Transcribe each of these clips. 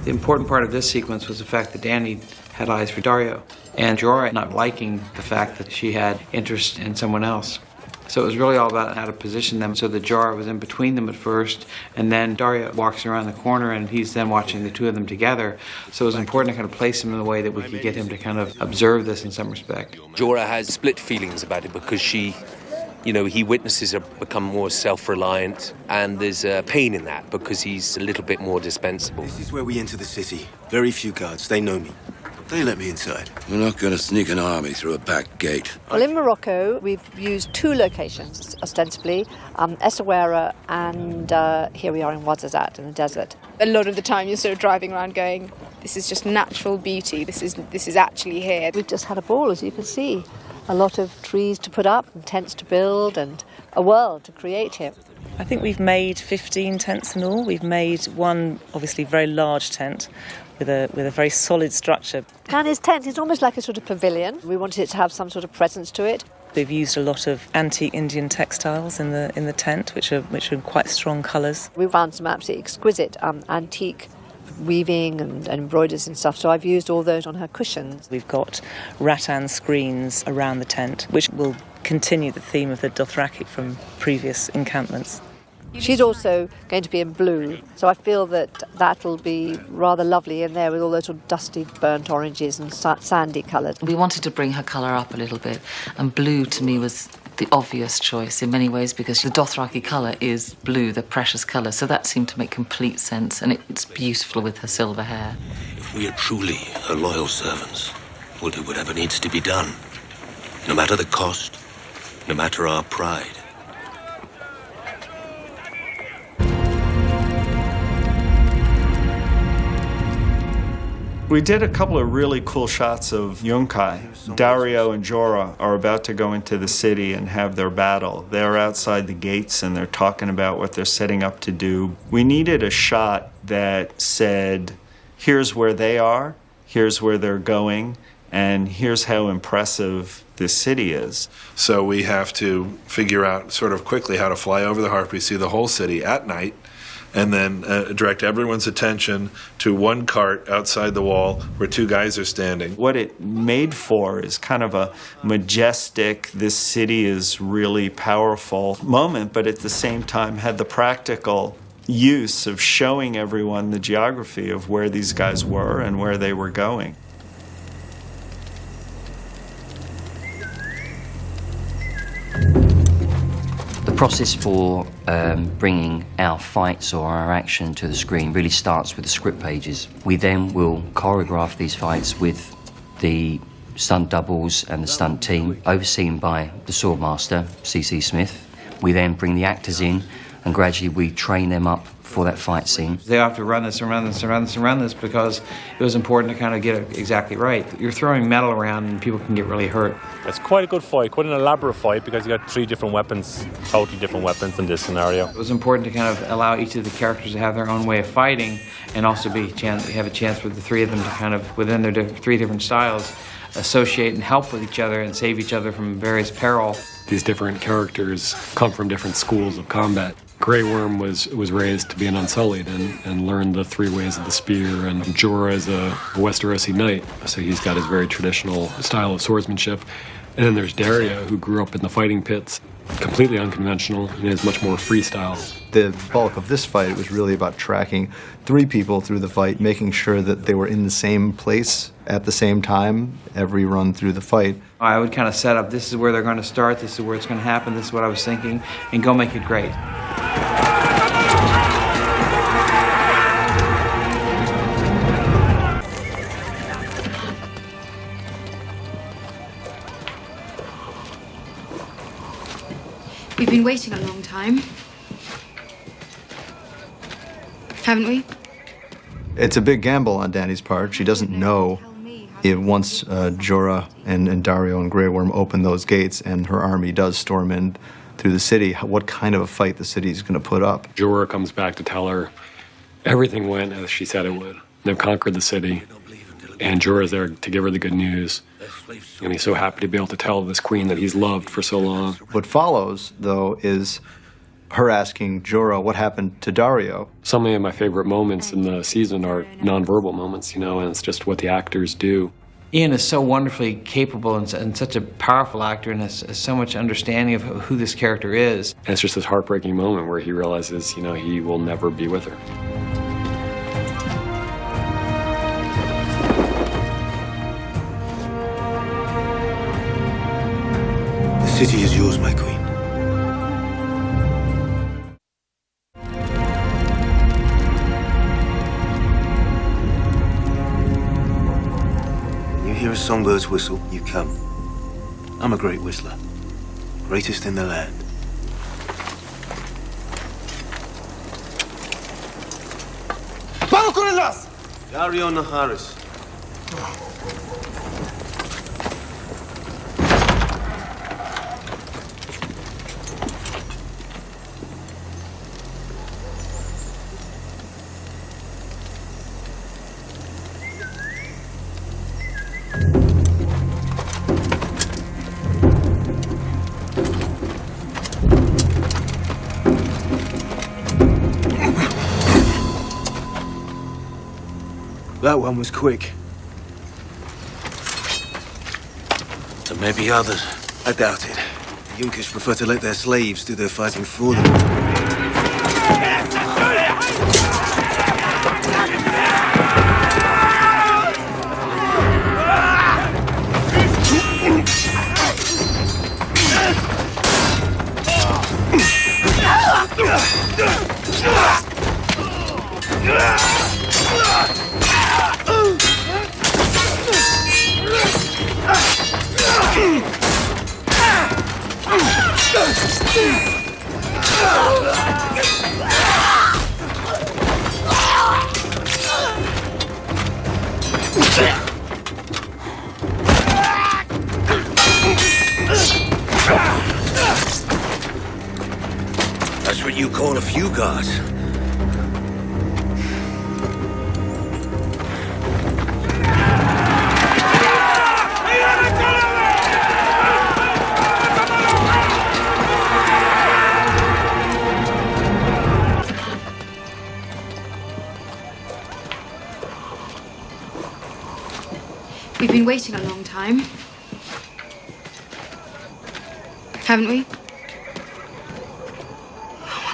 The important part of this sequence was the fact that Dany had eyes for Dario, and JORAH not liking the fact that she had interest in someone else. So it was really all about how to position them so that JORAH was in between them at first, and then Dario walks around the corner and he's then watching the two of them together. So it was important to kind of place him in a way that we could get him to kind of observe this in some respect. JORAH has split feelings about it because he witnesses her become more self-reliant, and there's pain in that because he's a little bit more dispensable. This is where we enter the city. Very few guards, they know me. They let me inside. We're not going to sneak an army through a back gate. Well, in Morocco, we've used two locations, ostensibly, Essaouira and here we are in Ouarzazate in the desert. A lot of the time you're sort of driving around going, this is just natural beauty, this is actually here. We've just had a ball, as you can see. A lot of trees to put up and tents to build and a world to create here. I think we've made 15 tents in all. We've made one, obviously, very large tent with a very solid structure. And his tent is almost like a sort of pavilion. We wanted it to have some sort of presence to it. We've used a lot of antique Indian textiles in the tent, which are in quite strong colours. We found some absolutely exquisite antique weaving and embroideries and stuff, so I've used all those on her cushions. We've got rattan screens around the tent, which will continue the theme of the Dothraki from previous encampments. She's also going to be in blue, so I feel that that'll be rather lovely in there with all those sort of dusty burnt oranges and sandy colours. We wanted to bring her colour up a little bit, and blue to me was the obvious choice in many ways because the Dothraki colour is blue, the precious colour, so that seemed to make complete sense, and it's beautiful with her silver hair. If we are truly her loyal servants, we'll do whatever needs to be done. No matter the cost, no matter our pride. We did a couple of really cool shots of Yunkai. Dario and JORAH are about to go into the city and have their battle. They're outside the gates and they're talking about what they're setting up to do. We needed a shot that said, here's where they are, here's where they're going, and here's how impressive this city is. So we have to figure out sort of quickly how to fly over the Harpy, see the whole city at night, and then direct everyone's attention to one cart outside the wall where two guys are standing. What it made for is kind of a majestic, this city is really powerful moment, but at the same time had the practical use of showing everyone the geography of where these guys were and where they were going. The process for bringing our fights or our action to the screen really starts with the script pages. We then will choreograph these fights with the stunt doubles and the stunt team, overseen by the swordmaster, C.C. Smith. We then bring the actors in and gradually we train them up for that fight scene. They have to run this and run this and run this and run this because it was important to kind of get it exactly right. You're throwing metal around and people can get really hurt. It's quite a good fight, quite an elaborate fight because you got three different weapons, totally different weapons in this scenario. It was important to kind of allow each of the characters to have their own way of fighting and also have a chance for the three of them to kind of, within their three different styles, associate and help with each other and save each other from various peril. These different characters come from different schools of combat. Grey Worm was raised to be an Unsullied and learned the three ways of the spear, and JORAH is a Westerosi knight, so he's got his very traditional style of swordsmanship. And then there's Dario, who grew up in the fighting pits, completely unconventional, and is much more freestyle. The bulk of this fight was really about tracking three people through the fight, making sure that they were in the same place at the same time every run through the fight. I would kind of set up, this is where they're going to start, this is where it's going to happen, this is what I was thinking, and go make it great. We've been waiting a long time, haven't we? It's a big gamble on Dany's part. She doesn't know if once JORAH and Dario and Grey Worm open those gates and her army does storm in through the city, what kind of a fight the city's going to put up. JORAH comes back to tell her everything went as she said it would. They've conquered the city, and JORAH's there to give her the good news. And he's so happy to be able to tell this queen that he's loved for so long. What follows, though, is her asking Jorah what happened to Dario. Some of my favorite moments in the season are nonverbal moments, and it's just what the actors do. Ian is so wonderfully capable and such a powerful actor and has so much understanding of who this character is. And it's just this heartbreaking moment where he realizes, he will never be with her. The city is yours, my queen. When you hear a songbird's whistle, you come. I'm a great whistler. Greatest in the land. Dario Naharis. That one was quick. There may be others. I doubt it. The Junkers prefer to let their slaves do their fighting for them. That's what you call a few guards. We've been waiting a long time. Haven't we?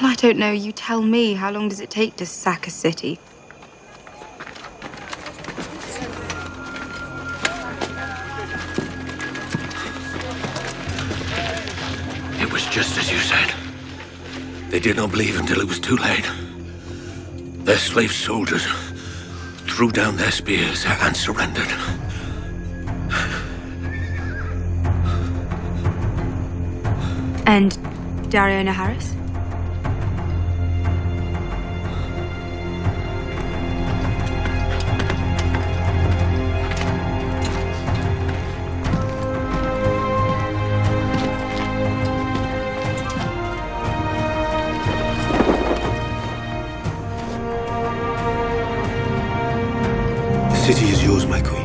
Well, I don't know. You tell me. How long does it take to sack a city? It was just as you said. They did not believe until it was too late. Their slave soldiers threw down their spears and surrendered. And Dario Naharis? The city is yours, my queen.